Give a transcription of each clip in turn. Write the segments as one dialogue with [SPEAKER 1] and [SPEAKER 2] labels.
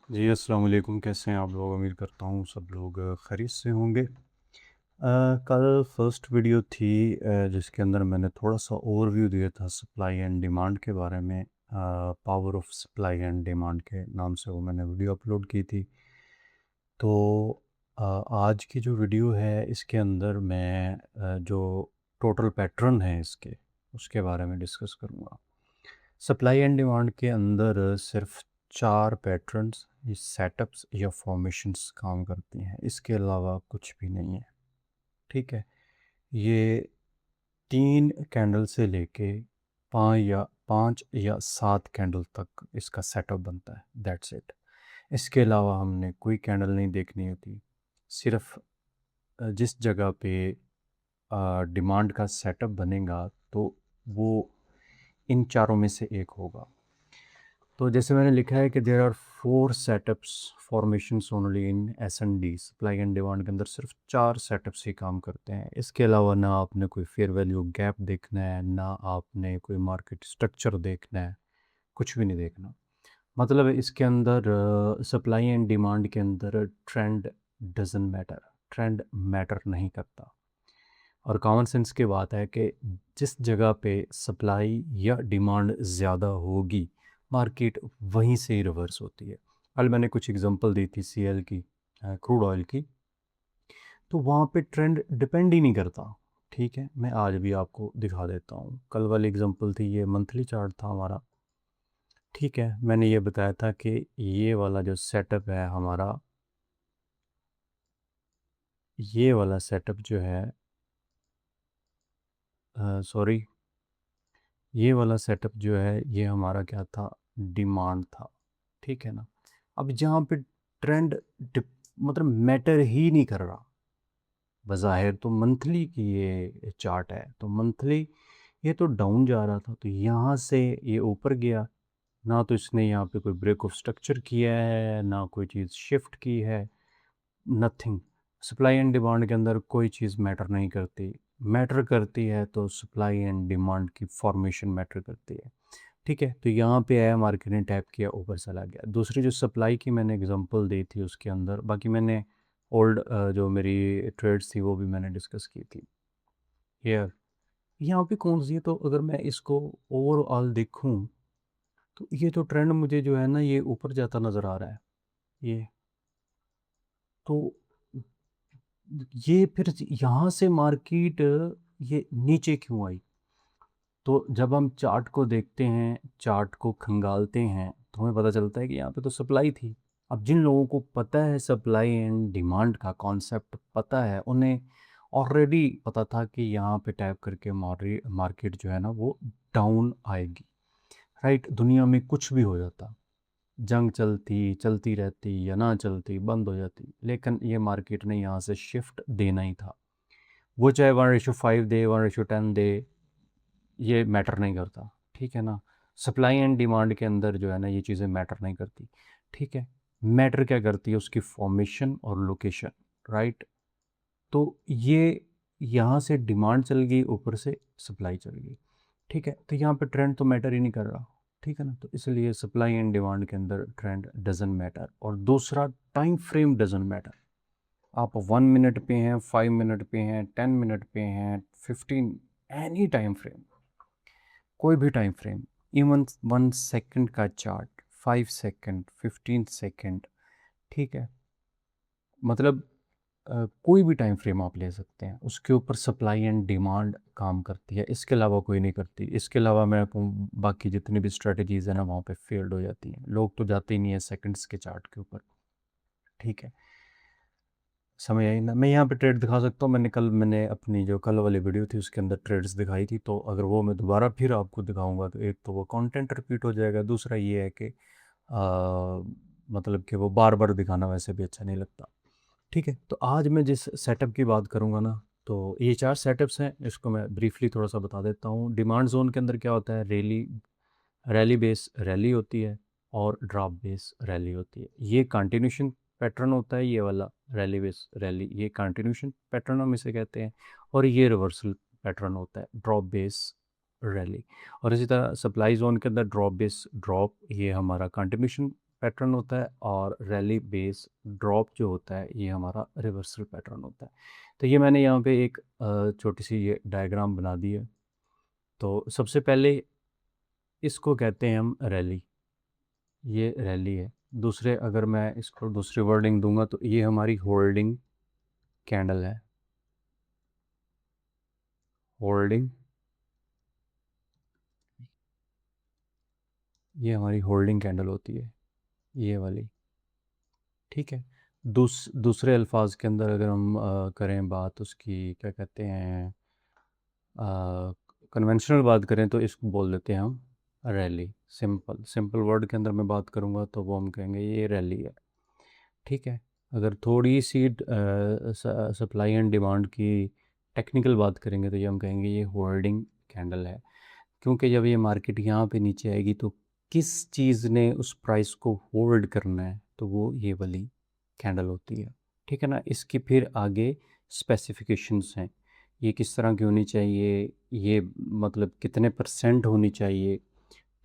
[SPEAKER 1] जी, अस्सलाम वालेकुम। कैसे हैं आप लोग? उम्मीद करता हूँ सब लोग खैरियत से होंगे। कल फर्स्ट वीडियो थी जिसके अंदर मैंने थोड़ा-सा ओवरव्यू दिया था सप्लाई एंड डिमांड के बारे में। Power of supply and demand के नाम से वो मैंने वीडियो अपलोड की थी। तो आज की जो वीडियो है इसके अंदर मैं जो टोटल पैटर्न है इसके, उसके बारे में डिस्कस करूँगा। सप्लाई एंड डिमांड के अंदर सिर्फ 4 पैटर्न्स, ये सेटअप्स या फॉर्मेशंस काम करती हैं, इसके अलावा कुछ भी नहीं है, ठीक है? ये 3 कैंडल से लेके 5 या 7 कैंडल तक इसका सेटअप बनता है, दैट्स इट। इसके अलावा हमने कोई कैंडल नहीं देखनी होती। सिर्फ जिस जगह पे डिमांड का सेटअप बनेगा तो वो इन चारों में से एक होगा। तो जैसे मैंने लिखा है कि there are 4 setups formations only in S and D. Supply and demand के अंदर सिर्फ 4 सेटअप्स ही काम करते हैं। इसके अलावा ना आपने कोई फेयर वैल्यू गैप देखना है, ना आपने कोई मार्केट स्ट्रक्चर देखना है, कुछ भी नहीं देखना। मतलब इसके अंदर सप्लाई एंड डिमांड के अंदर trend doesn't matter, trend matter नहीं करता। और कॉमन सेंस की बात है कि जिस जगह पे सप्लाई या डिमांड ज़्यादा होगी, मार्केट वहीं से ही रिवर्स होती है। कल मैंने कुछ एग्जांपल दी थी सीएल की, क्रूड ऑयल की, तो वहाँ पे ट्रेंड डिपेंड ही नहीं करता। ठीक है, मैं आज भी आपको दिखा देता हूँ। कल वाली एग्जांपल थी, ये मंथली चार्ट था हमारा। ठीक है, मैंने ये बताया था कि ये वाला जो सेटअप है हमारा, ये वाला सेटअप जो है, सॉरी, ये वाला सेटअप जो है ये हमारा क्या था, डिमांड था। ठीक है ना। अब जहाँ पे ट्रेंड मतलब मैटर ही नहीं कर रहा, बज़ाहिर तो मंथली की ये चार्ट है, तो मंथली ये तो डाउन जा रहा था, तो यहाँ से ये ऊपर गया। ना तो इसने यहाँ पे कोई ब्रेक ऑफ स्ट्रक्चर किया है, ना कोई चीज़ शिफ्ट की है, नथिंग। सप्लाई एंड डिमांड के अंदर कोई चीज़ मैटर नहीं करती। मैटर करती है तो सप्लाई एंड डिमांड की फॉर्मेशन मैटर करती है। ठीक है, तो यहाँ पे आया, मार्केट ने टैप किया, ऊपर चला गया। दूसरी जो सप्लाई की मैंने एग्जांपल दी थी उसके अंदर, बाकी मैंने ओल्ड जो मेरी ट्रेड्स थी वो भी मैंने डिस्कस की थी। हेयर यहाँ पे कौन सी है, तो अगर मैं इसको ओवरऑल देखूँ तो ये तो ट्रेंड मुझे जो है ना ये ऊपर जाता नज़र आ रहा है। ये तो ये फिर यहाँ से मार्केट ये नीचे क्यों आई? तो जब हम चार्ट को देखते हैं, चार्ट को खंगालते हैं, तो हमें पता चलता है कि यहाँ पे तो सप्लाई थी। अब जिन लोगों को पता है सप्लाई एंड डिमांड का कॉन्सेप्ट पता है, उन्हें ऑलरेडी पता था कि यहाँ पे टैप करके मार्केट जो है ना वो डाउन आएगी। राइट, दुनिया में कुछ भी हो जाता, जंग चलती चलती रहती या ना चलती, बंद हो जाती, लेकिन ये मार्केट ने यहाँ से शिफ्ट देना ही था। वो चाहे 1:5 दे, 1:10 दे, ये मैटर नहीं करता। ठीक है ना। सप्लाई एंड डिमांड के अंदर जो है ना ये चीज़ें मैटर नहीं करती। ठीक है, मैटर क्या करती है, उसकी फॉर्मेशन और लोकेशन। राइट, तो ये यहाँ से डिमांड चल गई, ऊपर से सप्लाई चल गई। ठीक है, तो यहाँ पे ट्रेंड तो मैटर ही नहीं कर रहा। ठीक है ना, तो इसलिए सप्लाई एंड डिमांड के अंदर ट्रेंड डजंट मैटर। और दूसरा, टाइम फ्रेम डजंट मैटर। आप 1 मिनट पे हैं, 5 मिनट पे हैं, 10 मिनट पे हैं, 15, एनी टाइम फ्रेम, कोई भी टाइम फ्रेम, इवन 1 सेकंड का चार्ट, 5 सेकंड, 15 सेकंड। ठीक है, मतलब कोई भी टाइम फ्रेम आप ले सकते हैं, उसके ऊपर सप्लाई एंड डिमांड काम करती है, इसके अलावा कोई नहीं करती। इसके अलावा मैं कहूँ बाकी जितनी भी स्ट्रेटजीज़ है ना वहाँ पे फेल्ड हो जाती हैं। लोग तो जाते ही नहीं है सेकंड्स के चार्ट के ऊपर। ठीक है, समझ आई ना। मैं यहाँ पे ट्रेड दिखा सकता हूँ, मैंने अपनी जो कल वाली वीडियो थी उसके अंदर ट्रेड्स दिखाई थी, तो अगर वो मैं दोबारा फिर आपको दिखाऊंगा तो एक तो वो कंटेंट रिपीट हो जाएगा, दूसरा ये है कि मतलब कि वो बार बार दिखाना वैसे भी अच्छा नहीं लगता। ठीक है, तो आज मैं जिस सेटअप की बात करूँगा ना, तो ये 4 सेटअप्स हैं, इसको मैं ब्रीफली थोड़ा सा बता देता हूँ। डिमांड जोन के अंदर क्या होता है, रैली बेस रैली होती है और ड्रॉप बेस रैली होती है। ये कंटिन्यूशन पैटर्न होता है, ये वाला रैली बेस रैली, ये कंटिन्यूशन पैटर्न हम इसे कहते हैं। और ये रिवर्सल पैटर्न होता है, ड्रॉप बेस रैली। और इसी तरह सप्लाई जोन के अंदर ड्रॉप बेस ड्रॉप, ये हमारा कंटिन्यूशन पैटर्न होता है और रैली बेस ड्रॉप जो होता है ये हमारा रिवर्सल पैटर्न होता है। तो ये मैंने यहाँ पे एक छोटी सी ये डायग्राम बना दी है। तो सबसे पहले इसको कहते हैं हम रैली, ये रैली है। दूसरे अगर मैं इसको दूसरी वर्डिंग दूंगा तो ये हमारी होल्डिंग कैंडल है, होल्डिंग, ये हमारी होल्डिंग कैंडल होती है, ये वाली। ठीक है। दूसरे अल्फाज के अंदर अगर हम करें बात उसकी, क्या कहते हैं, कन्वेंशनल बात करें तो इसको बोल देते हैं हम रैली। सिंपल सिंपल वर्ड के अंदर मैं बात करूँगा तो वो हम कहेंगे ये रैली है। ठीक है। अगर थोड़ी सी सप्लाई एंड डिमांड की टेक्निकल बात करेंगे तो ये हम कहेंगे ये होल्डिंग कैंडल है। क्योंकि जब ये मार्केट यहाँ पे नीचे आएगी तो किस चीज़ ने उस प्राइस को होल्ड करना है, तो वो ये वाली कैंडल होती है। ठीक है ना। इसकी फिर आगे स्पेसिफिकेशंस हैं, ये किस तरह की होनी चाहिए, ये मतलब कितने परसेंट होनी चाहिए।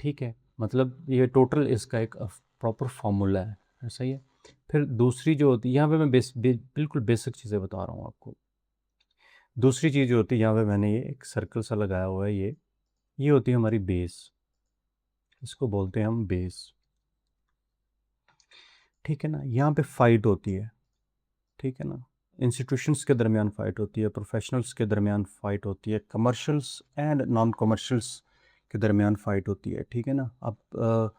[SPEAKER 1] ठीक है। मतलब ये टोटल इसका एक प्रॉपर फार्मूला है, ऐसा ही है। फिर दूसरी जो होती है यहाँ पे मैं बिल्कुल बेसिक चीज़ें बता रहा हूँ आपको। दूसरी चीज़ जो होती है यहाँ पे मैंने ये एक सर्कल सा लगाया हुआ है, ये होती है हमारी बेस, इसको बोलते हैं हम बेस। ठीक है ना। यहाँ पे फाइट होती है, ठीक है ना। इंस्टीट्यूशंस के दरमियान फ़ाइट होती है, प्रोफेशनल्स के दरमियान फ़ाइट होती है, कमर्शियल्स एंड नॉन कमर्शियल्स के दरमियान फ़ाइट होती है। ठीक है ना। अब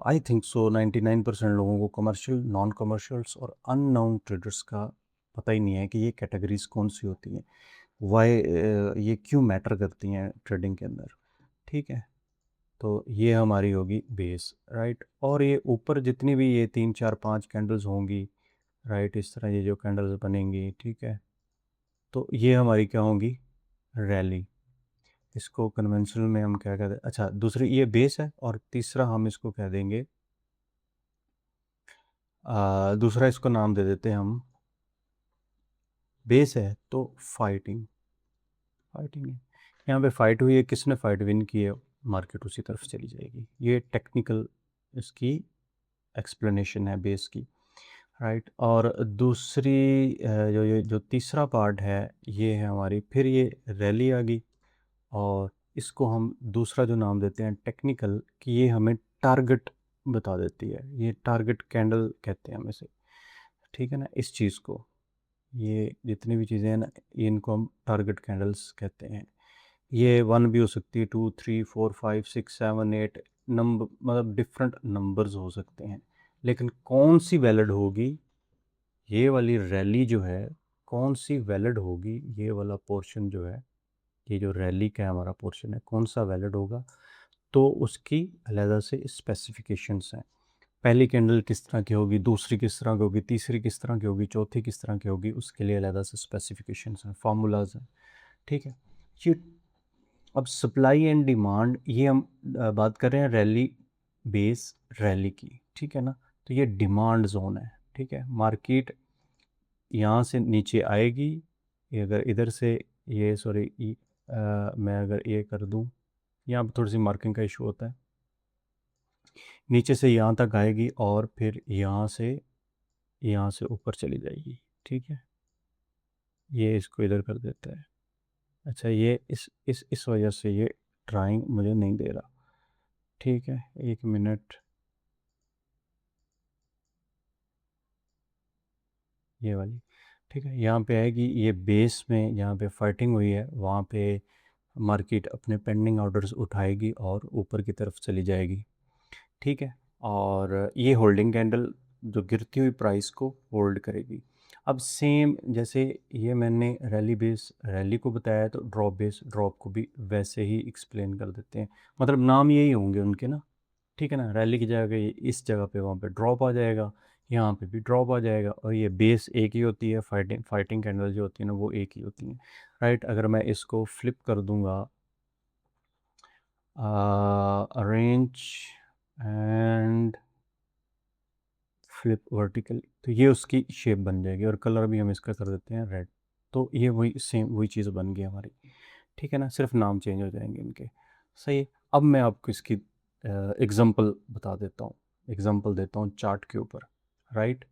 [SPEAKER 1] आई थिंक सो 99% लोगों को कमर्शियल, नॉन कमर्शियल्स और अननोन ट्रेडर्स का पता ही नहीं है कि ये कैटेगरीज कौन सी होती हैं, वाई ये क्यों मैटर करती हैं ट्रेडिंग के अंदर। ठीक है। तो ये हमारी होगी बेस, राइट। और ये ऊपर जितनी भी ये 3 4 5 कैंडल्स होंगी, राइट, इस तरह ये जो कैंडल्स बनेंगी, ठीक है, तो ये हमारी क्या होंगी, रैली। इसको कन्वेंशनल में हम क्या कहते हैं, अच्छा दूसरी ये बेस है और तीसरा हम इसको कह देंगे, दूसरा इसको नाम दे देते हैं हम, बेस है तो फाइटिंग, फाइटिंग है। यहाँ पे फाइट हुई है, किसने फाइट विन की है, मार्केट उसी तरफ चली जाएगी। ये टेक्निकल इसकी एक्सप्लेनेशन है बेस की, राइट। और दूसरी जो ये जो तीसरा पार्ट है ये है हमारी, फिर ये रैली आ गई और इसको हम दूसरा जो नाम देते हैं टेक्निकल, कि ये हमें टारगेट बता देती है, ये टारगेट कैंडल कहते हैं हम इसे। ठीक है ना। इस चीज़ को, ये जितनी भी चीज़ें हैं ना, इनको हम टारगेट कैंडल्स कहते हैं। ये 1 भी हो सकती है, 2 3 4 5 6 7 8 नंबर, मतलब डिफरेंट नंबर्स हो सकते हैं। लेकिन कौन सी वैलिड होगी, ये वाली रैली जो है कौन सी वैलिड होगी, ये वाला पोर्शन जो है, ये जो रैली का हमारा पोर्शन है कौन सा वैलिड होगा, तो उसकी अलहदा से स्पेसिफिकेशंस हैं। पहली कैंडल किस तरह की होगी, दूसरी किस तरह की होगी, तीसरी किस तरह की होगी, चौथी किस तरह की होगी, उसके लिए अलहदा से स्पेसिफिकेशंस हैं, फार्मूलाज हैं। ठीक है। ये अब सप्लाई एंड डिमांड, ये हम बात कर रहे हैं रैली बेस रैली की। ठीक है ना। तो ये डिमांड जोन है। ठीक है। मार्केट यहाँ से नीचे आएगी, ये अगर इधर से, ये सॉरी, मैं अगर ये कर दूँ, यहाँ पर थोड़ी सी मार्किंग का इशू होता है, नीचे से यहाँ तक आएगी और फिर यहाँ से ऊपर चली जाएगी। ठीक है। ये इसको इधर कर देता है। अच्छा, ये इस वजह से ये ड्राइंग मुझे नहीं दे रहा। ठीक है, 1 मिनट, ये वाली। ठीक है। यहाँ पे आएगी, ये बेस में यहाँ पे फाइटिंग हुई है, वहाँ पे मार्केट अपने पेंडिंग ऑर्डर्स उठाएगी और ऊपर की तरफ चली जाएगी। ठीक है। और ये होल्डिंग कैंडल जो गिरती हुई प्राइस को होल्ड करेगी। अब सेम जैसे ये मैंने रैली बेस रैली को बताया, तो ड्रॉप बेस ड्रॉप को भी वैसे ही एक्सप्लेन कर देते हैं, मतलब नाम यही होंगे उनके ना। ठीक है ना। रैली की जगह ये इस जगह पे वहाँ पे ड्रॉप आ जाएगा, यहाँ पे भी ड्रॉप आ जाएगा, और ये बेस एक ही होती है, फाइटिंग कैंडल जो होती है ना वो एक ही होती हैं, राइट। अगर मैं इसको फ्लिप कर दूंगा, अरेंज एंड फ्लिप वर्टिकल, तो ये उसकी शेप बन जाएगी, और कलर भी हम इसका कर देते हैं रेड। तो ये वही सेम वही चीज़ बन गई हमारी। ठीक है ना। सिर्फ नाम चेंज हो जाएंगे इनके। सही है। अब मैं आपको इसकी एग्जांपल बता देता हूँ, एग्जांपल देता हूँ चार्ट के ऊपर, राइट।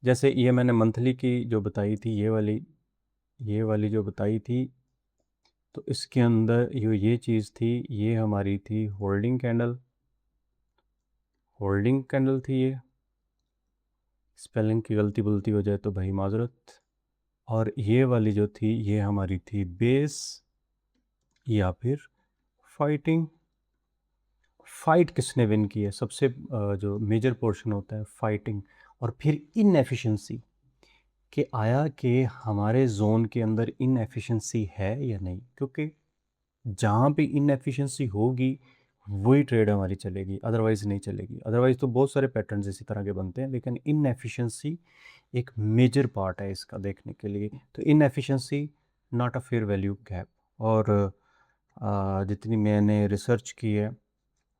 [SPEAKER 1] जैसे ये मैंने मंथली की जो बताई थी, ये वाली जो बताई थी, तो इसके अंदर ये चीज़ थी, ये हमारी थी होल्डिंग कैंडल थी ये। स्पेलिंग की गलती बुलती हो जाए तो भाई माजरत। और ये वाली जो थी, ये हमारी थी बेस या फिर फाइटिंग। फाइट किसने विन की है? सबसे जो मेजर पोर्शन होता है फाइटिंग। और फिर इनएफिशिएंसी, कि आया कि हमारे जोन के अंदर इनएफिशिएंसी है या नहीं, क्योंकि जहाँ पे इनएफिशिएंसी होगी वही ट्रेड हमारी चलेगी, अदरवाइज़ नहीं चलेगी। अदरवाइज़ तो बहुत सारे पैटर्न्स इसी तरह के बनते हैं, लेकिन इनएफिशिएंसी एक मेजर पार्ट है इसका देखने के लिए। तो inefficiency not a fair value gap. और जितनी मैंने रिसर्च की है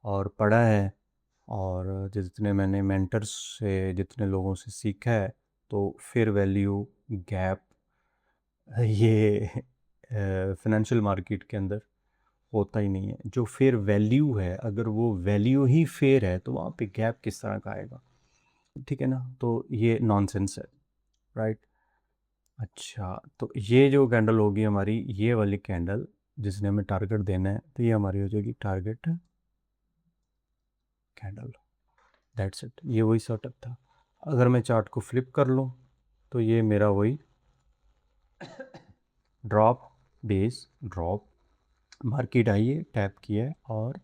[SPEAKER 1] और पढ़ा है और जितने मैंने मेंटर्स से, जितने लोगों से सीखा है, तो फेयर वैल्यू गैप ये फाइनेंशियल मार्केट के अंदर होता ही नहीं है। जो फेयर वैल्यू है, अगर वो वैल्यू ही फेयर है तो वहाँ पे गैप किस तरह का आएगा? ठीक है ना, तो ये नॉनसेंस है, राइट। अच्छा, तो ये जो कैंडल होगी हमारी, ये वाली कैंडल जिसने हमें टारगेट देना है, तो ये हमारी हो जाएगी टारगेट कैंडल। दैट्स इट, ये वही सेटअप था। अगर मैं चार्ट को फ्लिप कर लूँ तो ये मेरा वही drop base drop, market I है, टैप किया है और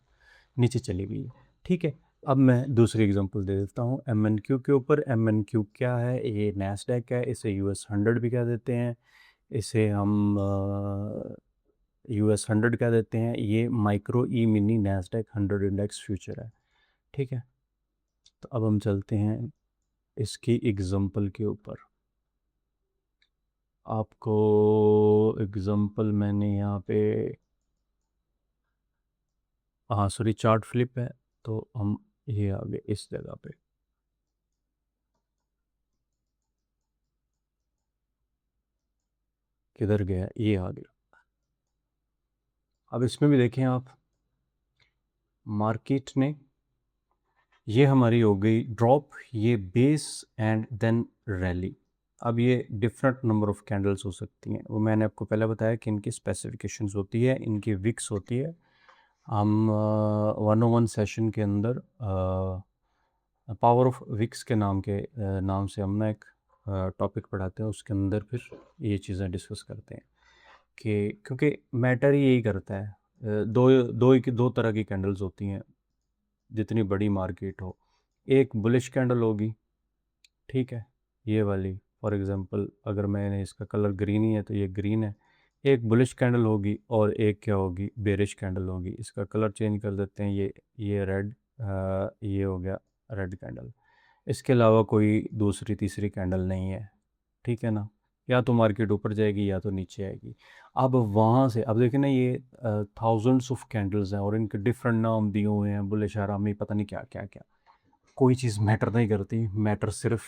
[SPEAKER 1] नीचे चली गई है। ठीक है, अब मैं दूसरी एग्जांपल दे देता हूँ एम एन क्यू के ऊपर। एम एन क्यू क्या है? ये नैस्डैक है, इसे US 100 भी कह देते हैं, इसे हम US 100 कह देते हैं। ये माइक्रो ई मिनी नैस्डैक 100 इंडेक्स फ्यूचर है। ठीक है, तो अब हम चलते हैं इसकी एग्जांपल के ऊपर। आपको एग्जांपल मैंने यहाँ पे, हाँ सॉरी, चार्ट फ्लिप है, तो हम ये आ गए इस जगह पे। किधर गया? ये आ गया। अब इसमें भी देखें आप, मार्केट ने, ये हमारी हो गई ड्रॉप, ये बेस एंड देन रैली। अब ये डिफरेंट नंबर ऑफ कैंडल्स हो सकती हैं, वो मैंने आपको पहले बताया कि इनकी स्पेसिफिकेशंस होती है, इनकी विक्स होती है। हम 101 सेशन के अंदर पावर ऑफ विक्स के नाम से हम ना एक टॉपिक पढ़ाते हैं, उसके अंदर फिर ये चीज़ें डिस्कस करते हैं कि, क्योंकि मैटर ही यही करता है। दो तरह की कैंडल्स होती हैं जितनी बड़ी मार्केट हो। एक बुलिश कैंडल होगी, ठीक है, ये वाली फॉर एग्जांपल, अगर मैंने इसका कलर ग्रीन ही है तो ये ग्रीन है। एक बुलिश कैंडल होगी और एक क्या होगी? बेरिश कैंडल होगी। इसका कलर चेंज कर देते हैं, ये रेड, ये हो गया रेड कैंडल। इसके अलावा कोई दूसरी तीसरी कैंडल नहीं है, ठीक है ना। या तो मार्केट ऊपर जाएगी या तो नीचे आएगी। अब वहाँ से, अब देखें ना, ये थाउजेंड्स ऑफ कैंडल्स हैं और इनके डिफरेंट नाम दिए हुए हैं, बुलिश आरामी, पता नहीं क्या क्या क्या। कोई चीज़ मैटर नहीं करती, मैटर सिर्फ,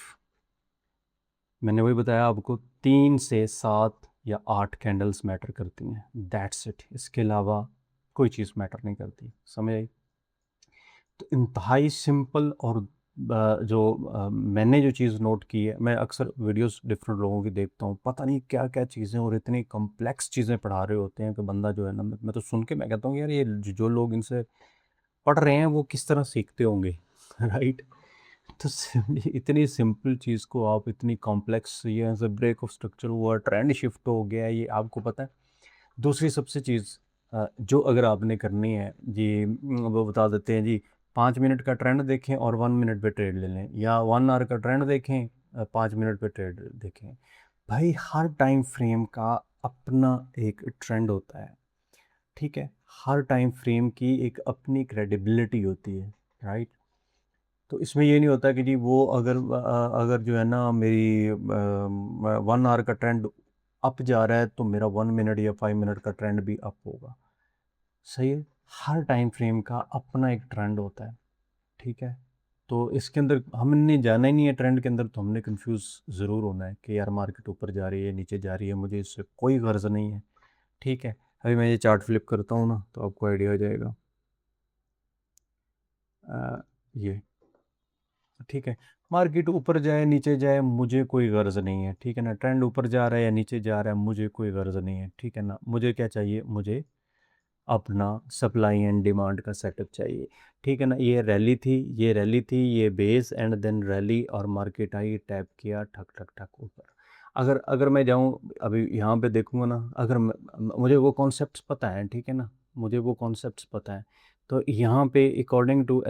[SPEAKER 1] मैंने वही बताया आपको, 3 से 7 या 8 कैंडल्स मैटर करती हैं, दैट्स इट। इसके अलावा कोई चीज़ मैटर नहीं करती, समझ आई? तो इंतहाई सिंपल। और मैंने जो चीज़ नोट की है, मैं अक्सर वीडियोस डिफरेंट लोगों की देखता हूँ, पता नहीं क्या क्या चीज़ें और इतनी कॉम्प्लेक्स चीज़ें पढ़ा रहे होते हैं कि बंदा जो है ना, मैं तो सुन के मैं कहता हूँ यार, ये जो लोग इनसे पढ़ रहे हैं वो किस तरह सीखते होंगे राइट। तो इतनी सिंपल चीज़ को आप इतनी कॉम्प्लेक्स, ये ऐसे ब्रेक ऑफ स्ट्रक्चर हुआ, ट्रेंड शिफ्ट हो गया, ये आपको पता है। दूसरी सबसे चीज़ जो अगर आपने करनी है जी, वो बता देते हैं जी, 5 मिनट का ट्रेंड देखें और 1 मिनट पे ट्रेड ले लें, या 1 आवर का ट्रेंड देखें, 5 मिनट पे ट्रेड देखें। भाई हर टाइम फ्रेम का अपना एक ट्रेंड होता है, ठीक है, हर टाइम फ्रेम की एक अपनी क्रेडिबिलिटी होती है, राइट। तो इसमें ये नहीं होता कि जी वो अगर जो है ना, मेरी 1 आवर का ट्रेंड अप जा रहा है तो मेरा 1 मिनट या 5 मिनट का ट्रेंड भी अप होगा, सही है। हर टाइम फ्रेम का अपना एक ट्रेंड होता है, ठीक है। तो इसके अंदर हमने जाना ही नहीं है ट्रेंड के अंदर, तो हमने कंफ्यूज ज़रूर होना है कि यार मार्केट ऊपर जा रही है नीचे जा रही है, मुझे इससे कोई गर्ज नहीं है, ठीक है। अभी मैं ये चार्ट फ्लिप करता हूँ ना, तो आपको आइडिया हो जाएगा। ये ठीक है। मार्केट ऊपर जाए नीचे जाए मुझे कोई गर्ज नहीं है, ठीक है ना। ट्रेंड ऊपर जा रहा है या नीचे जा रहा है मुझे कोई गर्ज नहीं है, ठीक है ना। मुझे क्या चाहिए, मुझे अपना सप्लाई एंड डिमांड का सेटअप चाहिए, ठीक है ना। ये रैली थी, ये रैली थी, ये बेस एंड देन रैली, और मार्केट आई, टैप किया, ठक ठक ठक ऊपर। अगर अगर मैं जाऊँ अभी यहाँ पे देखूँगा ना, अगर मुझे वो कॉन्सेप्ट्स पता है, ठीक है ना, मुझे वो कॉन्सेप्ट्स पता है। तो यहाँ पे अकॉर्डिंग टू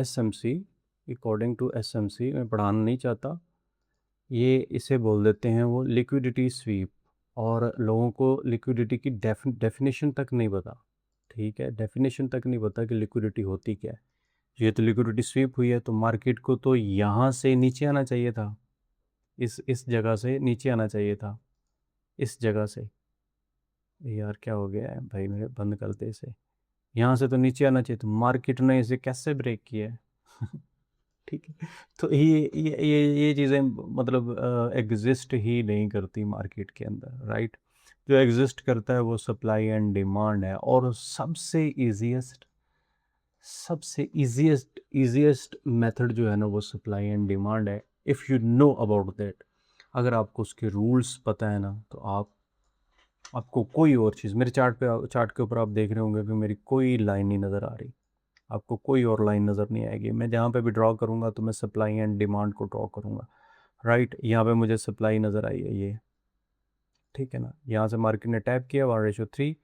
[SPEAKER 1] एसएमसी मैं पढ़ाना नहीं चाहता, ये इसे बोल देते हैं वो लिक्विडिटी स्वीप। और लोगों को लिक्विडिटी की डेफिनेशन तक नहीं पता, ठीक है, डेफिनेशन तक नहीं पता कि लिक्विडिटी होती क्या है। ये तो लिक्विडिटी स्वीप हुई है, तो मार्केट को तो यहाँ से नीचे आना चाहिए था, इस जगह से नीचे आना चाहिए था, इस जगह से। यार क्या हो गया है भाई, मेरे बंद करते इसे। यहाँ से तो नीचे आना चाहिए, तो मार्केट ने इसे कैसे ब्रेक किया है? ठीक है। तो ये चीज़ें मतलब एग्जिस्ट ही नहीं करती मार्केट के अंदर, राइट। जो एग्जिस्ट करता है वो सप्लाई एंड डिमांड है, और सबसे इजीएस्ट मेथड जो है ना वो सप्लाई एंड डिमांड है, if you know about that. अगर आपको उसके रूल्स पता है ना, तो आपको कोई और चीज़, मेरे चार्ट के ऊपर आप देख रहे होंगे कि मेरी कोई लाइन नहीं नज़र आ रही, आपको कोई और लाइन नज़र नहीं आएगी। मैं जहाँ पे भी ड्रॉ करूँगा तो मैं सप्लाई एंड डिमांड को ड्रॉ करूँगा, राइट। यहाँ पे मुझे सप्लाई नज़र आई है ये, ठीक है ना। यहाँ से मार्केट ने टैप किया 1:3,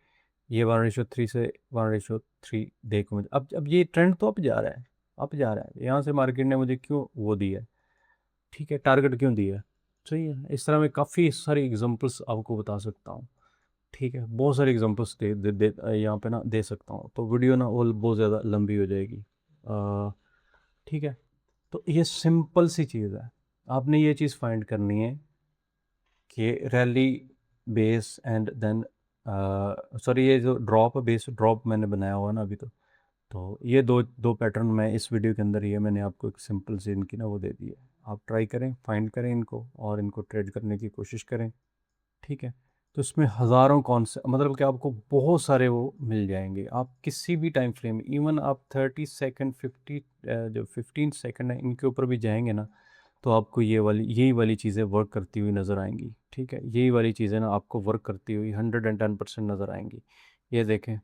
[SPEAKER 1] ये 1:3 से 1:3 देखो मुझे, अब ये ट्रेंड तो अप जा रहा है, अप जा रहा है। यहाँ से मार्केट ने मुझे क्यों वो दिया है, ठीक है, टारगेट क्यों दिया है, सही है। इस तरह मैं काफ़ी सारी एग्जांपल्स आपको बता सकता हूँ, ठीक है, बहुत सारे एग्जांपल्स यहाँ पे ना दे सकता हूँ, तो वीडियो ना वो बहुत ज़्यादा लंबी हो जाएगी, ठीक है। तो ये सिंपल सी चीज़ है, आपने ये चीज़ फाइंड करनी है कि rally base and then sorry, ये जो ड्रॉप बेस ड्रॉप मैंने बनाया हुआ ना अभी, तो ये दो दो पैटर्न मैं इस वीडियो के अंदर, ये मैंने आपको एक सिंपल सी इनकी ना वो दे दी है। आप ट्राई करें, फाइंड करें इनको, और इनको ट्रेड करने की कोशिश करें, ठीक है। तो इसमें हज़ारों मतलब कि आपको बहुत सारे वो मिल जाएंगे, आप किसी भी टाइम फ्रेम, इवन आप 30 सेकंड 15 सेकंड है इनके ऊपर भी जाएंगे ना, तो आपको यही वाली चीज़ें वर्क करती हुई नज़र आएंगी, ठीक है। यही वाली चीज़ें ना आपको वर्क करती हुई 110% नज़र आएंगी। ये देखें,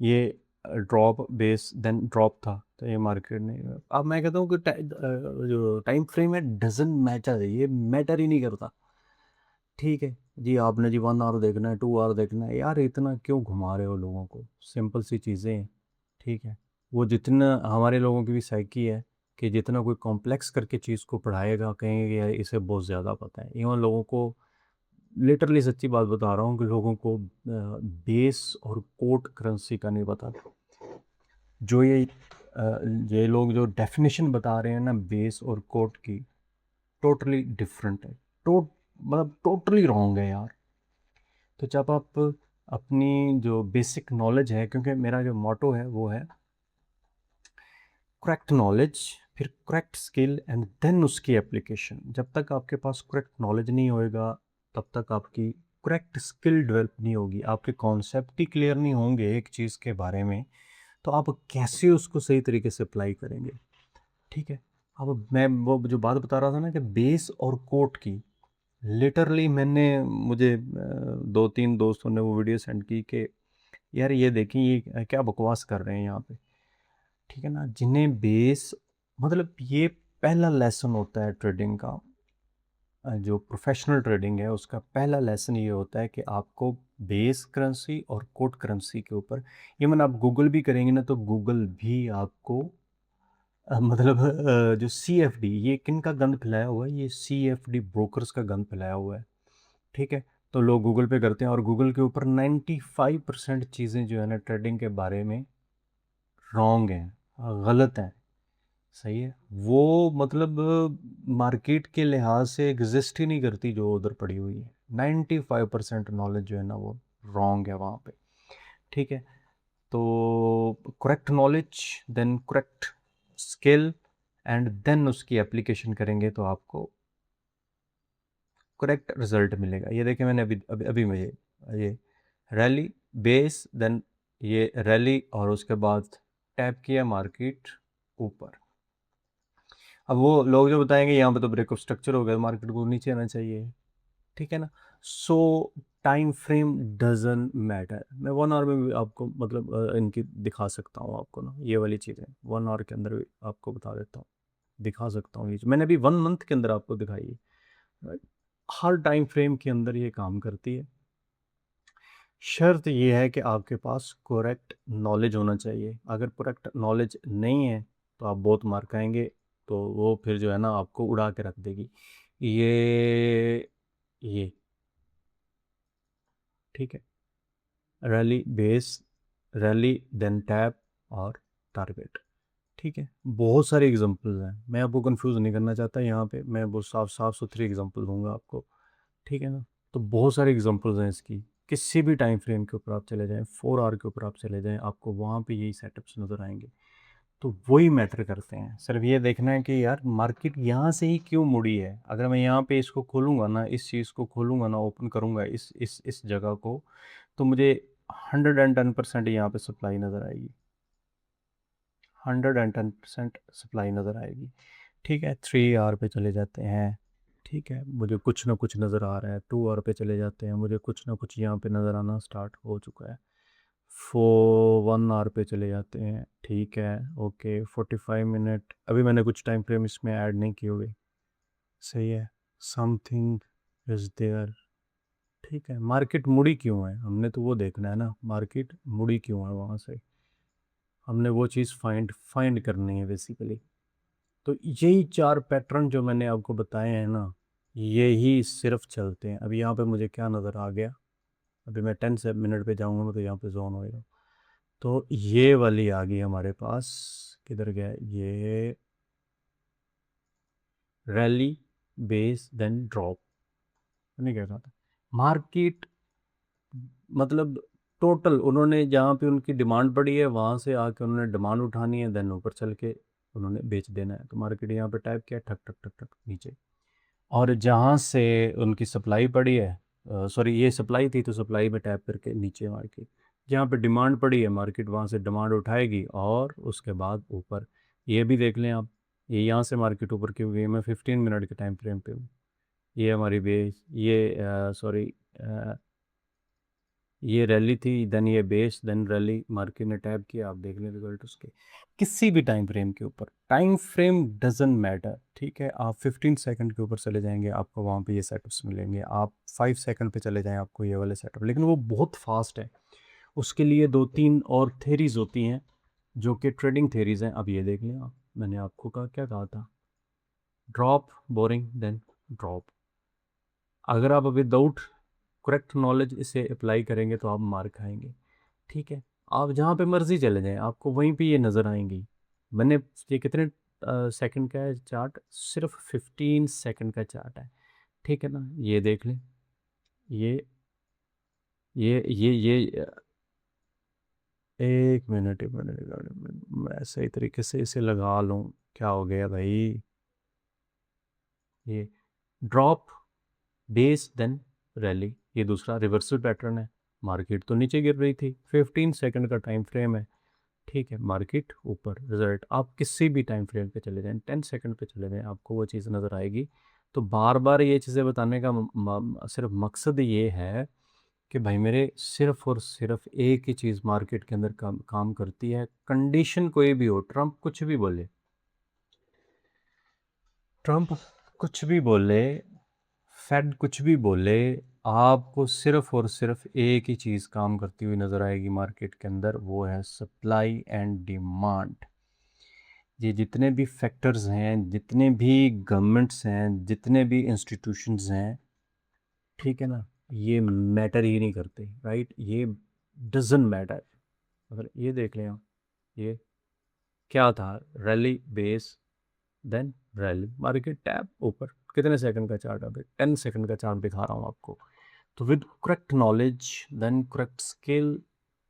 [SPEAKER 1] ये ड्रॉप बेस देन ड्रॉप था, तो ये मार्केट ने, अब मैं कहता हूँ कि जो टाइम फ्रेम है डजेंट मैटर, ये मैटर ही नहीं करता, ठीक है जी। आपने जी 1 आवर देखना है, 2 आवर देखना है, यार इतना क्यों घुमा रहे हो लोगों को, सिंपल सी चीज़ें हैं, ठीक है। वो जितना हमारे लोगों की भी साइकी है कि जितना कोई कॉम्प्लेक्स करके चीज़ को पढ़ाएगा, कहेंगे कि यार इसे बहुत ज़्यादा पता है। इवन लोगों को, लिटरली सच्ची बात बता रहा हूँ, कि लोगों को बेस और कोट करेंसी का नहीं पता। जो ये लोग जो डेफिनेशन बता रहे हैं ना बेस और कोट की, टोटली डिफरेंट है, मतलब टोटली रॉन्ग है यार। तो जब आप अपनी जो बेसिक नॉलेज है, क्योंकि मेरा जो मोटो है वो है करेक्ट नॉलेज, फिर करेक्ट स्किल एंड देन उसकी एप्लीकेशन। जब तक आपके पास करेक्ट नॉलेज नहीं होएगा, तब तक आपकी करेक्ट स्किल डेवलप नहीं होगी, आपके कॉन्सेप्ट ही क्लियर नहीं होंगे एक चीज़ के बारे में, तो आप कैसे उसको सही तरीके से अप्लाई करेंगे, ठीक है। अब मैं वो जो बात बता रहा था ना कि बेस और कोट की, लिटरली मुझे 2-3 दोस्तों ने वो वीडियो सेंड की कि यार ये देखें, ये क्या बकवास कर रहे हैं यहाँ पे, ठीक है ना। जिन्हें बेस, मतलब ये पहला लेसन होता है ट्रेडिंग का, जो प्रोफेशनल ट्रेडिंग है उसका पहला लेसन ये होता है कि आपको बेस करेंसी और कोट करेंसी के ऊपर, इवन आप गूगल भी करेंगे ना, तो गूगल भी आपको मतलब जो CFD, ये किन का गंद फैलाया हुआ है, ये CFD ब्रोकर्स का गंद फैलाया हुआ है, ठीक है। तो लोग गूगल पे करते हैं, और गूगल के ऊपर 95% चीज़ें जो है ना ट्रेडिंग के बारे में रॉन्ग हैं, गलत हैं, सही है। वो मतलब मार्केट के लिहाज से एग्जिस्ट ही नहीं करती जो उधर पड़ी हुई है। 95% नॉलेज जो है ना वो रॉन्ग है वहाँ पे, ठीक है। तो correct knowledge, then correct skill, and then उसकी एप्लीकेशन करेंगे तो आपको करेक्ट रिजल्ट मिलेगा। ये देखिए, मैंने अभी अभी अभी में ये रैली बेस, देन ये रैली, और उसके बाद टैप किया मार्केट ऊपर। अब वो लोग जो बताएंगे यहाँ पे तो ब्रेक ऑफ स्ट्रक्चर हो गया, मार्केट को नीचे आना चाहिए, ठीक है ना। सो टाइम फ्रेम डजन मैटर। मैं 1 आवर में भी आपको मतलब इनकी दिखा सकता हूँ आपको ना, ये वाली चीज़ें 1 आवर के अंदर भी आपको बता देता हूँ, दिखा सकता हूँ। ये मैंने अभी 1 मंथ के अंदर आपको दिखाई है, right? हर टाइम फ्रेम के अंदर ये काम करती है। शर्त ये है कि आपके पास करेक्ट नॉलेज होना चाहिए। अगर करेक्ट नॉलेज नहीं है तो आप बहुत मार खाएंगे, तो वो फिर जो है ना आपको उड़ा के रख देगी। ये ठीक है, rally base, rally then tap और टारगेट, ठीक है। बहुत सारे एग्जांपल्स हैं, मैं आपको कंफ्यूज नहीं करना चाहता, यहाँ पे मैं बहुत साफ साफ सुथरी एग्जांपल दूंगा आपको, ठीक है ना। तो बहुत सारे एग्जांपल्स हैं इसकी, किसी भी टाइम फ्रेम के ऊपर आप चले जाएं, 4 आवर के ऊपर आप चले जाएं, आपको वहाँ पे यही सेटअप्स नज़र आएंगे। तो वही मैटर करते हैं, सिर्फ ये देखना है कि यार मार्केट यहाँ से ही क्यों मुड़ी है। अगर मैं यहाँ पे इसको खोलूँगा ना, इस चीज़ को खोलूँगा ना, ओपन करूँगा इस जगह को, तो मुझे 110% यहाँ पे सप्लाई नज़र आएगी, 110% सप्लाई नज़र आएगी, ठीक है। 3 आवर पे चले जाते हैं, ठीक है, मुझे कुछ ना कुछ नज़र आ रहा है। 2 आवर पे चले जाते हैं, मुझे कुछ ना कुछ यहाँ पे नज़र आना स्टार्ट हो चुका है। 1 आवर पे चले जाते हैं, ठीक है, ओके। 45 मिनट, अभी मैंने कुछ टाइम फ्रेम इसमें ऐड नहीं किए हुए, सही है। समथिंग इज़ देयर, ठीक है। मार्केट मुड़ी क्यों है, हमने तो वो देखना है ना, मार्केट मुड़ी क्यों है वहाँ से, हमने वो चीज़ फाइंड करनी है बेसिकली। तो यही 4 पैटर्न जो मैंने आपको बताए हैं ना, यही सिर्फ चलते हैं। अभी यहाँ पे मुझे क्या नज़र आ गया, अभी मैं 10 मिनट पे जाऊँगा तो यहाँ पे जोन होएगा। तो ये वाली आ गई हमारे पास, किधर गया ये, रैली बेस देन ड्रॉप, नहीं कह रहा था मार्केट, मतलब टोटल उन्होंने जहाँ पे उनकी डिमांड पड़ी है वहाँ से आके उन्होंने डिमांड उठानी है, देन ऊपर चल के उन्होंने बेच देना है। तो मार्केट यहाँ पे टाइप किया, ठक ठक ठक ठक नीचे, और जहाँ से उनकी सप्लाई पड़ी है, सॉरी ये सप्लाई थी तो सप्लाई में टैप करके नीचे मार्केट, जहाँ पे डिमांड पड़ी है मार्केट वहाँ से डिमांड उठाएगी और उसके बाद ऊपर। ये भी देख लें आप, ये यहाँ से मार्केट ऊपर क्यों गई, मैं 15 मिनट के टाइम फ्रेम पे हूँ। ये हमारी बेस, ये सॉरी ये रैली थी, देन ये बेस, देन रैली, मार्केट ने टैप किया, आप देख लें रिजल्ट उसके किसी भी टाइम फ्रेम के ऊपर। टाइम फ्रेम डजंट मैटर, ठीक है। आप 15 सेकंड के ऊपर चले जाएंगे, आपको वहाँ पे ये सेटअप्स मिलेंगे। आप 5 सेकंड पे चले जाएं, आपको ये वाले सेटअप, लेकिन वो बहुत फास्ट है। उसके लिए 2-3 और थेरीज होती हैं जो कि ट्रेडिंग थेरीज हैं। अब ये देख लें आप, मैंने आपको क्या कहा था, ड्रॉप, बोरिंग, देन ड्रॉप। अगर आप विदाउट करेक्ट नॉलेज इसे अप्लाई करेंगे तो आप मार खाएंगे, ठीक है। आप जहाँ पे मर्जी चले जाएं, आपको वहीं पे ये नज़र आएंगी। मैंने ये कितने सेकंड का है चार्ट, सिर्फ 15 सेकंड का चार्ट है, ठीक है ना। ये देख लें, ये ये 1 मिनट, 1 मिनट, 1 मिनट, मैं सही तरीके से इसे लगा लूँ, क्या हो गया भाई, ये ड्रॉप, बेस, देन रैली, ये दूसरा रिवर्सल पैटर्न है। मार्केट तो नीचे गिर रही थी, 15 सेकंड का टाइम फ्रेम है, ठीक है, मार्केट ऊपर। रिजल्ट आप किसी भी टाइम फ्रेम पे चले जाएं, 10 सेकंड पे चले जाएं, आपको वो चीज़ नज़र आएगी। तो बार बार ये चीज़ें बताने का सिर्फ मकसद ये है कि भाई मेरे सिर्फ और सिर्फ एक ही चीज़ मार्केट के अंदर काम करती है, कंडीशन कोई भी हो, ट्रम्प कुछ भी बोले, ट्रम्प कुछ भी बोले, फेड कुछ भी बोले, आपको सिर्फ और सिर्फ एक ही चीज़ काम करती हुई नज़र आएगी मार्केट के अंदर, वो है सप्लाई एंड डिमांड। ये जितने भी फैक्टर्स हैं, जितने भी गवर्नमेंट्स हैं, जितने भी इंस्टीट्यूशंस हैं, ठीक है ना, ये मैटर ही नहीं करते, राइट, ये डजंट मैटर। अगर ये देख लें आप, ये क्या था, rally base, then rally, market tap ऊपर, कितने सेकंड का चार्ट, अभी 10 सेकंड का चार्ट दिखा रहा हूँ आपको। तो with correct knowledge, then correct skill,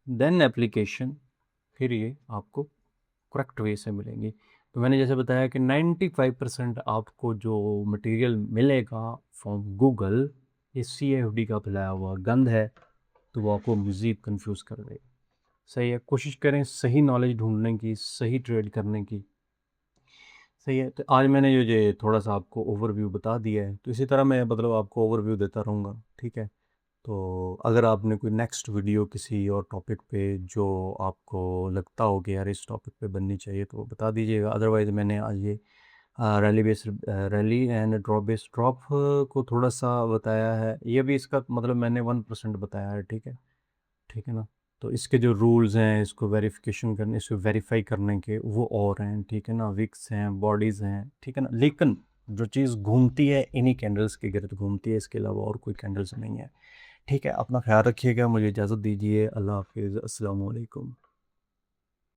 [SPEAKER 1] then application, फिर ये आपको करेक्ट वे से मिलेंगी। तो मैंने जैसे बताया कि 95% आपको जो मटेरियल मिलेगा फ्रॉम गूगल, ये CFD का फैलाया हुआ गंद है, तो वो आपको मज़ीद कंफ्यूज कर देगा। सही है, कोशिश करें सही नॉलेज ढूँढने की, सही ट्रेड करने की। सही है, तो आज मैंने ये थोड़ा-सा आपको ओवरव्यू बता दिया है, तो इसी तरह मैं मतलब आपको ओवरव्यू देता रहूँगा, ठीक है? तो अगर आपने कोई नेक्स्ट वीडियो किसी और टॉपिक पे जो आपको लगता हो कि यार इस टॉपिक पे बननी चाहिए तो बता दीजिएगा। अदरवाइज़ मैंने आज ये रैली एंड ड्रॉप को थोड़ा-सा बताया है। ये भी इसका मतलब मैंने 1% बताया है, ठीक है ना? तो इसके जो रूल्स हैं, इसको वेरिफ़िकेशन करने, इसको वेरीफ़ाई करने के वो और हैं, ठीक है ना? विक्स हैं, बॉडीज़ हैं, ठीक है ना? लेकिन जो चीज़ घूमती है इन्हीं कैंडल्स के गिर्द घूमती है, इसके अलावा और कोई कैंडल्स नहीं है। ठीक है, अपना ख़्याल रखिएगा, मुझे इजाज़त दीजिए। अल्लाह हाफ़िज़, अस्सलामु अलैकुम।